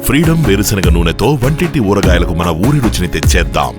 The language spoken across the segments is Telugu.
ఫ్రీడమ్ వేరుశనగ నూనెతో వంటింటి ఊరగాయలకు మన ఊరి రుచిని తెచ్చేద్దాం.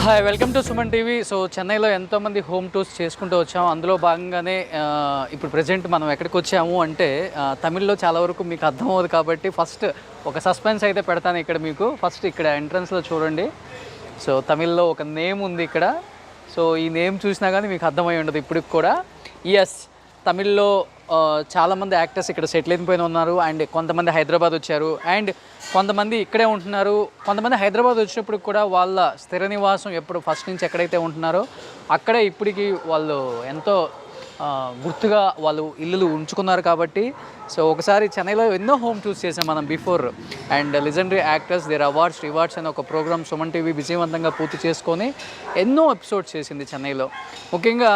Hi, welcome to Suman TV. So చెన్నైలో ఎంతోమంది హోమ్ టూర్స్ చేసుకుంటూ వచ్చాము. అందులో భాగంగానే ఇప్పుడు ప్రజెంట్ మనం ఎక్కడికి వచ్చాము అంటే తమిళ్లో చాలా వరకు మీకు అర్థమవుతుంది కాబట్టి ఫస్ట్ ఒక సస్పెన్స్ అయితే పెడతాను ఇక్కడ మీకు. ఫస్ట్ ఇక్కడ ఎంట్రన్స్లో చూడండి. సో తమిళ్లో ఒక నేమ్ ఉంది ఇక్కడ. సో ఈ నేమ్ చూసినా కానీ మీకు అర్థమై ఉండదు ఇప్పటికి కూడా. ఎస్, తమిళ్లో చాలామంది యాక్టర్స్ ఇక్కడ సెటిల్ అయిపోయిన ఉన్నారు. అండ్ కొంతమంది హైదరాబాద్ వచ్చారు, అండ్ కొంతమంది ఇక్కడే ఉంటున్నారు. కొంతమంది హైదరాబాద్ వచ్చినప్పుడు కూడా వాళ్ళ స్థిర నివాసం ఎప్పుడు ఫస్ట్ నుంచి ఎక్కడైతే ఉంటున్నారో అక్కడే ఇప్పటికీ వాళ్ళు ఎంతో గుర్తుగా వాళ్ళు ఇల్లులు ఉంచుకున్నారు కాబట్టి. సో ఒకసారి చెన్నైలో ఎన్నో హోమ్ టూర్స్ చేసాం మనం before. And legendary actors there awards rewards అనే ఒక ప్రోగ్రామ్ సుమన్ టీవీ విజయవంతంగా పూర్తి చేసుకొని ఎన్నో ఎపిసోడ్స్ చేసింది చెన్నైలో. ముఖ్యంగా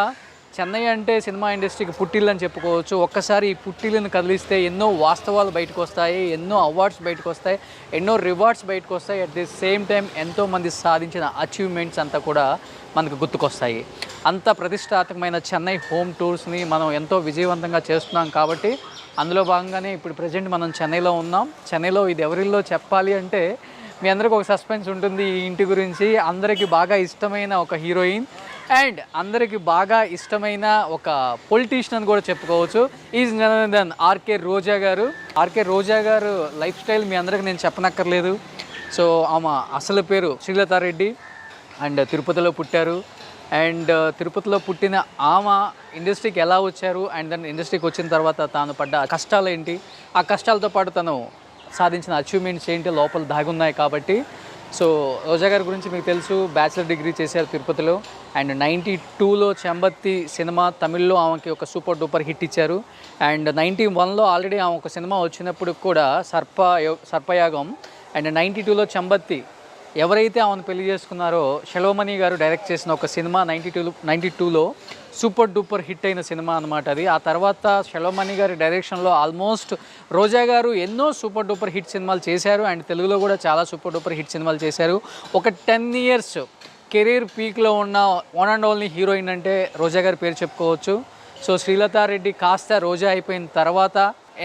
చెన్నై అంటే సినిమా ఇండస్ట్రీకి పుట్టిల్లు అని చెప్పుకోవచ్చు. ఒక్కసారి ఈ పుట్టిల్లుని కదిలిస్తే ఎన్నో వాస్తవాలు బయటకు వస్తాయి, ఎన్నో అవార్డ్స్ బయటకు వస్తాయి, ఎన్నో రివార్డ్స్ బయటకు వస్తాయి. అట్ ది సేమ్ టైం ఎంతోమంది సాధించిన అచీవ్మెంట్స్ అంతా కూడా మనకు గుర్తుకొస్తాయి. అంత ప్రతిష్టాత్మకమైన చెన్నై హోమ్ టూర్స్ని మనం ఎంతో విజయవంతంగా చేస్తున్నాం కాబట్టి అందులో భాగంగానే ఇప్పుడు ప్రజెంట్ మనం చెన్నైలో ఉన్నాం. చెన్నైలో ఇది ఎవరిల్లో చెప్పాలి అంటే మీ అందరికీ ఒక సస్పెన్స్ ఉంటుంది ఈ ఇంటి గురించి. అందరికీ బాగా ఇష్టమైన ఒక హీరోయిన్ అండ్ అందరికి బాగా ఇష్టమైన ఒక పొలిటీషియన్ అని కూడా చెప్పుకోవచ్చు. Is none then RK Roja గారు. ఆర్కే రోజా గారు లైఫ్ స్టైల్ మీ అందరికి నేను చెప్పనక్కర్లేదు. సో ఆమె అసలు పేరు శ్రీలతారెడ్డి అండ్ తిరుపతిలో పుట్టారు. అండ్ తిరుపతిలో పుట్టిన ఆమె ఇండస్ట్రీకి ఎలా వచ్చారు అండ్ దెన్ ఇండస్ట్రీకి వచ్చిన తర్వాత తాను పడ్డ కష్టాలు ఏంటి, ఆ కష్టాలతో పాటు తను సాధించిన అచీవ్మెంట్స్ ఏంటి లోపల దాగున్నాయి కాబట్టి. సో రోజా గారి గురించి మీకు తెలుసు, బ్యాచిలర్ డిగ్రీ చేశారు తిరుపతిలో. అండ్ 92లో చెంబత్తి సినిమా తమిళ్లో ఆమెకి ఒక సూపర్ డూపర్ హిట్ ఇచ్చారు. అండ్ 91లో ఆల్రెడీ ఆమె ఒక సినిమా వచ్చినప్పుడు కూడా సర్పయాగం. అండ్ 92లో చెంబత్తి ఎవరైతే ఆమెను పెళ్లి చేసుకున్నారో శెలవమణి గారు డైరెక్ట్ చేసిన ఒక సినిమా 92లో సూపర్ డూపర్ హిట్ అయిన సినిమా అనమాట అది. ఆ తర్వాత శెలవమణి గారి డైరెక్షన్లో ఆల్మోస్ట్ రోజా గారు ఎన్నో సూపర్ డూపర్ హిట్ సినిమాలు చేశారు అండ్ తెలుగులో కూడా చాలా సూపర్ డూపర్ హిట్ సినిమాలు చేశారు. ఒక 10 years కెరీర్ పీక్లో ఉన్న వన్ అండ్ ఓన్లీ హీరోయిన్ అంటే రోజా గారి పేరు చెప్పుకోవచ్చు. సో శ్రీలతారెడ్డి కాస్త రోజా అయిపోయిన తర్వాత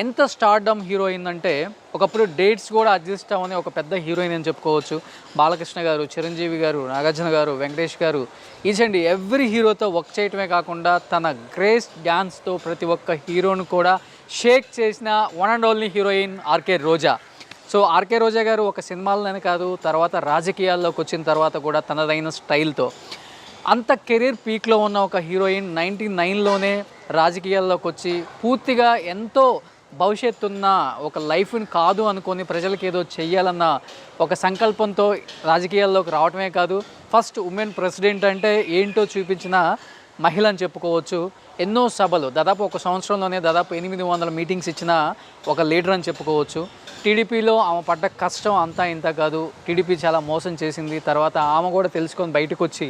ఎంత స్టార్డమ్ హీరోయిన్ అంటే ఒకప్పుడు డేట్స్ కూడా అడ్జస్ట్ అవ్వని ఒక పెద్ద హీరోయిన్ అని చెప్పుకోవచ్చు. బాలకృష్ణ గారు, చిరంజీవి గారు, నాగార్జున గారు, వెంకటేష్ గారు, ఈచ్ అండ్ ఎవ్రీ హీరోతో వర్క్ చేయటమే కాకుండా తన గ్రేస్ డ్యాన్స్తో ప్రతి ఒక్క హీరోను కూడా షేక్ చేసిన one and only heroine RK Roja. So RK Roja గారు ఒక సినిమాలనే కాదు, తర్వాత రాజకీయాల్లోకి వచ్చిన తర్వాత కూడా తనదైన స్టైల్తో అంత కెరీర్ పీక్లో ఉన్న ఒక హీరోయిన్ 99లోనే రాజకీయాల్లోకి వచ్చి పూర్తిగా ఎంతో భవిష్యత్తు ఉన్న ఒక లైఫ్ని కాదు అనుకొని ప్రజలకు ఏదో చెయ్యాలన్న ఒక సంకల్పంతో రాజకీయాల్లోకి రావటమే కాదు, ఫస్ట్ ఉమెన్ ప్రెసిడెంట్ అంటే ఏంటో చూపించిన మహిళ అని చెప్పుకోవచ్చు. ఎన్నో సభలు దాదాపు ఒక సంవత్సరంలోనే దాదాపు 800 మీటింగ్స్ ఇచ్చిన ఒక లీడర్ అని చెప్పుకోవచ్చు. టీడీపీలో ఆమె పడ్డ కష్టం అంతా ఇంత కాదు, టీడీపీ చాలా మోసం చేసింది. తర్వాత ఆమె కూడా తెలుసుకొని బయటకు వచ్చి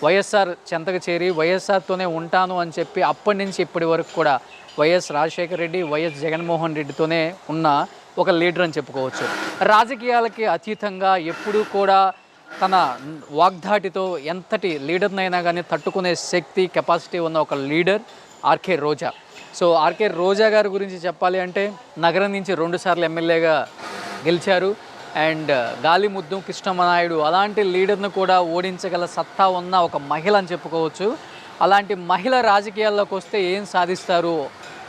వైఎస్ఆర్ చెంతకు చేరి వైఎస్ఆర్తోనే ఉంటాను అని చెప్పి అప్పటి నుంచి ఇప్పటి వరకు కూడా వైఎస్ రాజశేఖర రెడ్డి, వైఎస్ జగన్మోహన్ రెడ్డితోనే ఉన్న ఒక లీడర్ అని చెప్పుకోవచ్చు. రాజకీయాలకి అతీతంగా ఎప్పుడూ కూడా తన వాగ్దాటితో ఎంతటి లీడర్నైనా కానీ తట్టుకునే శక్తి, కెపాసిటీ ఉన్న ఒక leader RK Roja. So RK రోజా గారి గురించి చెప్పాలి అంటే నగరం నుంచి 2 సార్లు ఎమ్మెల్యేగా గెలిచారు అండ్ గాలిముద్దు కృష్ణమనాయుడు అలాంటి లీడర్ను కూడా ఓడించగల సత్తా ఉన్న ఒక మహిళ అని చెప్పుకోవచ్చు. అలాంటి మహిళ రాజకీయాల్లోకి వస్తే ఏం సాధిస్తారు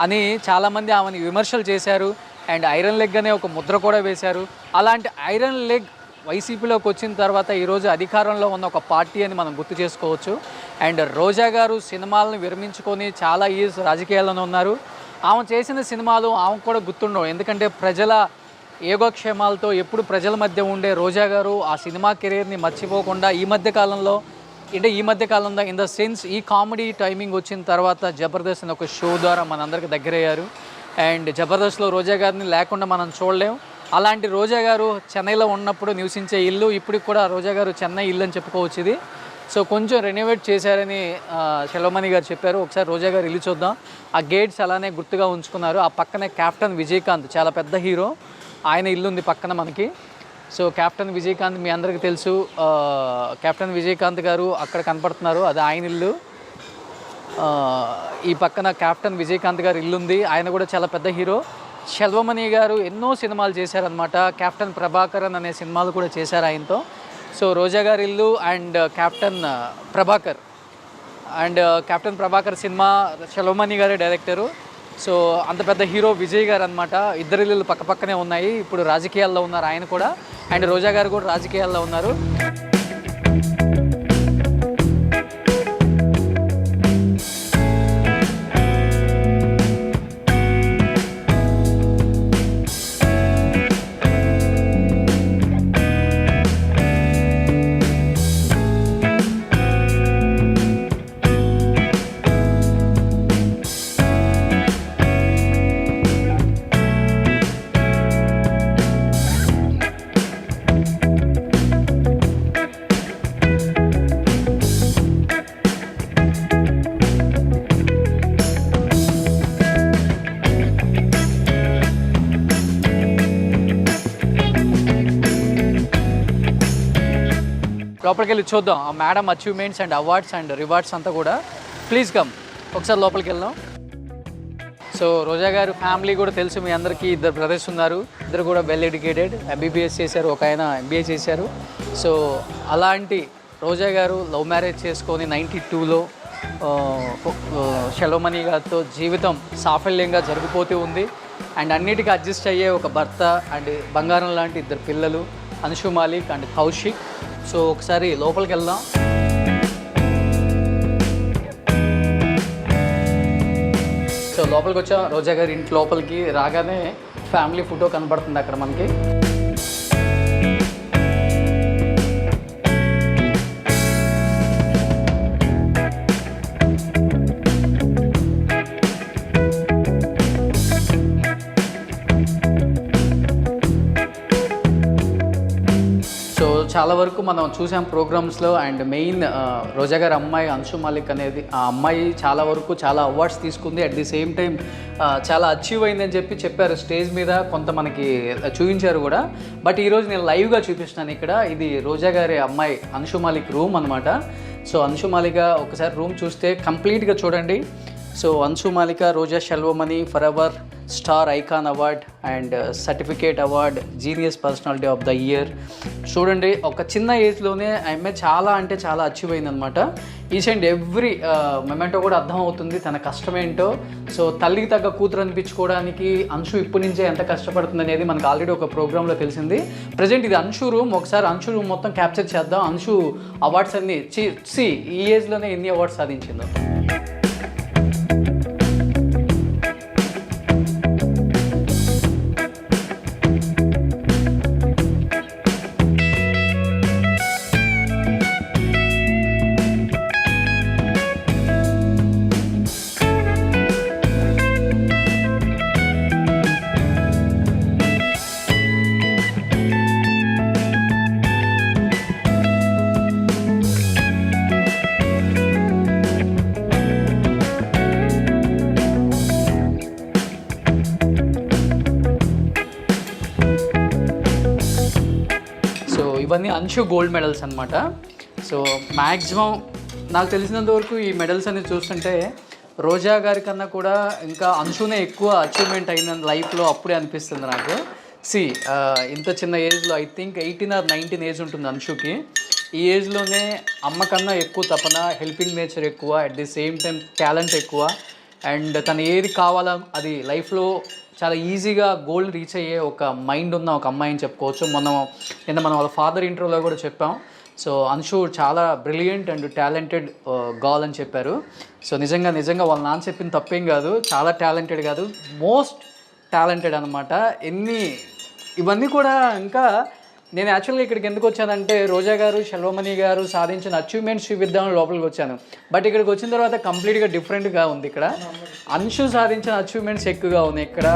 అని చాలామంది ఆమెని విమర్శలు చేశారు అండ్ ఐరన్ లెగ్ అనే ఒక ముద్ర కూడా వేశారు. అలాంటి ఐరన్ లెగ్ వైసీపీలోకి వచ్చిన తర్వాత ఈరోజు అధికారంలో ఉన్న ఒక పార్టీ అని మనం గుర్తు చేసుకోవచ్చు. అండ్ రోజా గారు సినిమాలను విరమించుకొని చాలా ఇయర్స్ రాజకీయాల్లోనే ఉన్నారు. ఆమె చేసిన సినిమాలు ఆమెకు కూడా గుర్తుండవు, ఎందుకంటే ప్రజల యోగక్షేమాలతో ఎప్పుడు ప్రజల మధ్య ఉండే రోజా గారు ఆ సినిమా కెరీర్ని మర్చిపోకుండా ఈ మధ్య కాలంలో ఇన్ ద సెన్స్ ఈ కామెడీ టైమింగ్ వచ్చిన తర్వాత జబర్దస్త్ అనే ఒక షో ద్వారా మనందరికి దగ్గరయ్యారు. అండ్ జబర్దస్త్లో రోజా గారిని లేకుండా మనం చూడలేం. అలాంటి రోజా గారు చెన్నైలో ఉన్నప్పుడు నివసించే ఇల్లు ఇప్పటికి కూడా రోజా గారు చెన్నై ఇల్లు అని చెప్పుకోవచ్చు ఇది. సో కొంచెం రెనోవేట్ చేశారని శెలవమణి గారు చెప్పారు. ఒకసారి రోజా గారు ఇల్లు చూద్దాం. ఆ గేట్స్ అలానే గుర్తుగా ఉంచుకున్నారు. ఆ పక్కనే కెప్టెన్ విజయకాంత్ చాలా పెద్ద హీరో, ఆయన ఇల్లు ఉంది పక్కన మనకి. సో కెప్టెన్ విజయకాంత్ మీ అందరికీ తెలుసు, కెప్టెన్ విజయకాంత్ గారు అక్కడ కనపడుతున్నారు, అది ఆయన ఇల్లు. ఈ పక్కన కెప్టెన్ విజయకాంత్ గారు ఇల్లు ఉంది, ఆయన కూడా చాలా పెద్ద హీరో. శెలవమణి గారు ఎన్నో సినిమాలు చేశారనమాట. కెప్టెన్ ప్రభాకరన్ అనే సినిమాలు కూడా చేశారు ఆయనతో. సో రోజా గారి ఇల్లు అండ్ కెప్టెన్ ప్రభాకర్ సినిమా శెలవమణి గారి డైరెక్టరు. సో అంత పెద్ద హీరో విజయ్ గారు అనమాట. ఇద్దరు ఇల్లు పక్కపక్కనే ఉన్నాయి. ఇప్పుడు రాజకీయాల్లో ఉన్నారు ఆయన కూడా, అండ్ రోజా గారు కూడా రాజకీయాల్లో ఉన్నారు. లోపలికి వెళ్ళి చూద్దాం ఆ madam achievements and awards and rewards అంతా కూడా. ప్లీజ్ కమ్, ఒకసారి లోపలికి వెళ్దాం. సో రోజా గారు ఫ్యామిలీ కూడా తెలుసు మీ అందరికీ, 2 బ్రదర్స్ ఉన్నారు, ఇద్దరు కూడా వెల్ ఎడ్యుకేటెడ్, ఎంబీబీఎస్ చేశారు, ఒక ఆయన ఎంబీఏ చేశారు. సో అలాంటి రోజా గారు లవ్ మ్యారేజ్ చేసుకొని 92లో శెలవమణి గారితో జీవితం సాఫల్యంగా జరిగిపోతూ ఉంది. అండ్ అన్నిటికీ అడ్జస్ట్ అయ్యే ఒక భర్త అండ్ బంగారం లాంటి 2 పిల్లలు, అన్షు మాలిక్ అండ్ కౌశిక్. సో ఒకసారి లోపలికి వెళ్దాం. సో లోపలికి వచ్చాం. రోజా గారి ఇంటి లోపలికి రాగానే ఫ్యామిలీ ఫోటో కనబడుతుంది అక్కడ మనకి. చాలా వరకు మనం చూసాం ప్రోగ్రామ్స్లో. అండ్ మెయిన్ రోజా గారి అమ్మాయి అంశు మాలిక్ అనేది ఆ అమ్మాయి చాలా వరకు చాలా అవార్డ్స్ తీసుకుంది. అట్ ది సేమ్ టైం చాలా అచీవ్ అయిందని చెప్పారు స్టేజ్ మీద, కొంత మనకి చూపించారు కూడా. బట్ ఈరోజు నేను లైవ్గా చూపిస్తున్నాను ఇక్కడ. ఇది రోజా గారి అమ్మాయి అంశు మాలిక్ రూమ్ అనమాట. సో అంశు మాలిక ఒకసారి రూమ్ చూస్తే కంప్లీట్గా చూడండి. So Anshu Malika Roja Selvamani forever star icon award and certificate award, genius personality of the year. చూడండి, ఒక చిన్న ఏజ్లోనే ఆమె చాలా అంటే చాలా అచీవ్ అయిందనమాట. ఈచ్ అండ్ ఎవ్రీ మొమెంటో కూడా అర్థమవుతుంది తన కష్టం ఏంటో. సో తల్లికి తగ్గ కూతురు అనిపించుకోవడానికి అంశు ఇప్పటి నుంచే ఎంత కష్టపడుతుంది అనేది మనకు ఆల్రెడీ ఒక ప్రోగ్రాంలో తెలిసింది. ప్రజెంట్ ఇది అంశు రూమ్. ఒకసారి అంశు రూమ్ మొత్తం క్యాప్చర్ చేద్దాం. అంశు అవార్డ్స్ అన్ని ఈ ఏజ్లోనే ఎన్ని అవార్డ్స్ సాధించిందో. ఇవన్నీ అంశు గోల్డ్ మెడల్స్ అనమాట. సో మ్యాక్సిమం నాకు తెలిసినంత వరకు ఈ మెడల్స్ అనేది చూస్తుంటే రోజా గారి కన్నా కూడా ఇంకా అంశునే ఎక్కువ అచీవ్మెంట్ అయిందని లైఫ్లో అప్పుడే అనిపిస్తుంది నాకు. ఇంత చిన్న ఏజ్లో ఐ థింక్ 18 or 19 ఏజ్ ఉంటుంది అంశుకి. ఈ ఏజ్లోనే అమ్మ కన్నా ఎక్కువ తపన, హెల్పింగ్ నేచర్ ఎక్కువ, at the same time talent ఎక్కువ. అండ్ తను ఏది కావాలో అది లైఫ్లో చాలా ఈజీగా గోల్ రీచ్ అయ్యే ఒక మైండ్ ఉన్న ఒక అమ్మాయి అని చెప్పుకోవచ్చు. నిన్న మనం వాళ్ళ ఫాదర్ ఇంటర్వ్యూలో కూడా చెప్పాం. సో అంశు చాలా బ్రిలియంట్ అండ్ టాలెంటెడ్ గర్ల్ అని చెప్పారు. సో నిజంగా వాళ్ళ నాన్న చెప్పింది తప్పేం కాదు. చాలా టాలెంటెడ్ కాదు, మోస్ట్ టాలెంటెడ్ అనమాట. ఇవన్నీ కూడా ఇంకా నేను యాక్చువల్గా ఇక్కడికి ఎందుకు వచ్చానంటే రోజా గారు, సెల్వమణి గారు సాధించిన అచీవ్మెంట్స్ చూపిద్దామని లోపలికి వచ్చాను. బట్ ఇక్కడికి వచ్చిన తర్వాత కంప్లీట్గా డిఫరెంట్గా ఉంది. ఇక్కడ అంశు సాధించిన అచీవ్మెంట్స్ ఎక్కువగా ఉన్నాయి ఇక్కడ.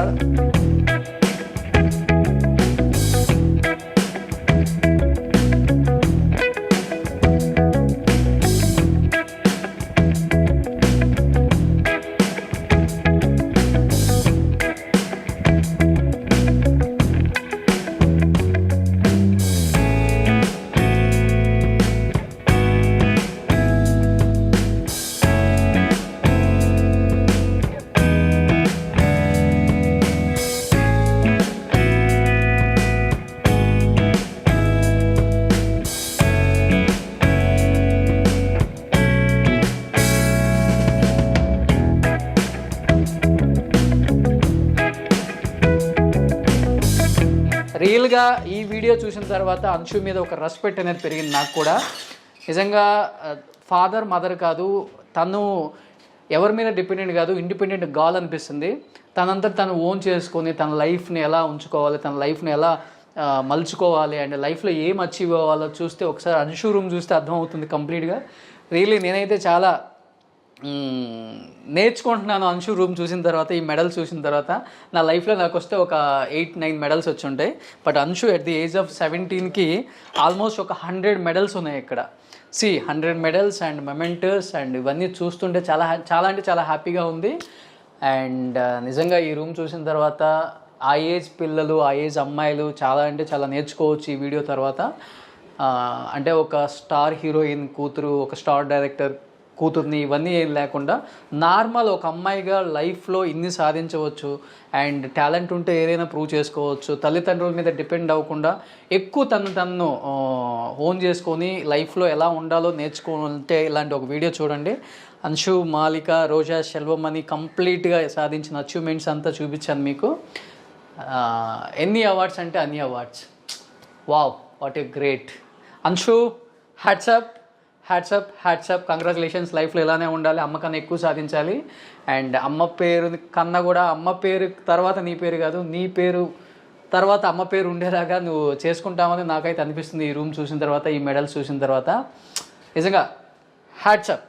రియల్గా ఈ వీడియో చూసిన తర్వాత అంశు మీద ఒక రెస్పెక్ట్ అనేది పెరిగింది నాకు కూడా. నిజంగా ఫాదర్ మదర్ కాదు, తను ఎవరి మీద డిపెండెంట్ కాదు, ఇండిపెండెంట్ గర్ల్ అనిపిస్తుంది. తనంతా తను ఓన్ చేసుకొని తన లైఫ్ని ఎలా ఉంచుకోవాలి, తన లైఫ్ని ఎలా మలుచుకోవాలి అండ్ లైఫ్లో ఏం అచీవ్ అవ్వాలో చూస్తే ఒకసారి అంశు రూమ్ చూస్తే అర్థమవుతుంది కంప్లీట్గా. రియల్లీ నేనైతే చాలా నేర్చుకుంటున్నాను అంశు రూమ్ చూసిన తర్వాత, ఈ మెడల్స్ చూసిన తర్వాత. నా లైఫ్లో నాకు వస్తే ఒక 8-9 మెడల్స్ వచ్చి ఉంటాయి. But Anshu at the age of 17కి ఆల్మోస్ట్ ఒక 100 మెడల్స్ ఉన్నాయి ఇక్కడ. 100 మెడల్స్ అండ్ మెమెంటర్స్ అండ్ ఇవన్నీ చూస్తుంటే చాలా అంటే చాలా హ్యాపీగా ఉంది. అండ్ నిజంగా ఈ రూమ్ చూసిన తర్వాత ఆ ఏజ్ పిల్లలు, ఆ ఏజ్ అమ్మాయిలు చాలా అంటే చాలా నేర్చుకోవచ్చు ఈ వీడియో తర్వాత. అంటే ఒక స్టార్ హీరోయిన్ కూతురు, ఒక స్టార్ డైరెక్టర్ కూతుర్ని, ఇవన్నీ ఏం లేకుండా నార్మల్ ఒక అమ్మాయిగా లైఫ్లో ఇన్ని సాధించవచ్చు. అండ్ టాలెంట్ ఉంటే ఏదైనా ప్రూవ్ చేసుకోవచ్చు. తల్లిదండ్రుల మీద డిపెండ్ అవ్వకుండా ఎక్కువ తను ఓన్ చేసుకొని లైఫ్లో ఎలా ఉండాలో నేర్చుకుంటే ఇలాంటి ఒక వీడియో చూడండి. అంశు మాలిక, రోజా సెల్వమణి కంప్లీట్గా సాధించిన అచీవ్మెంట్స్ అంతా చూపించాను మీకు. ఎన్ని అవార్డ్స్ అంటే అన్ని awards. Wow, what a great. Anshu, hats off, congratulations. లైఫ్లో ఇలానే ఉండాలి, అమ్మ కన్నా ఎక్కువ సాధించాలి. అండ్ అమ్మ పేరు కన్నా కూడా అమ్మ పేరు తర్వాత నీ పేరు కాదు, నీ పేరు తర్వాత అమ్మ పేరు ఉండేలాగా నువ్వు చేసుకుంటామని నాకైతే అనిపిస్తుంది ఈ రూమ్ చూసిన తర్వాత, ఈ మెడల్స్ చూసిన తర్వాత. నిజంగా హ్యాట్సప్.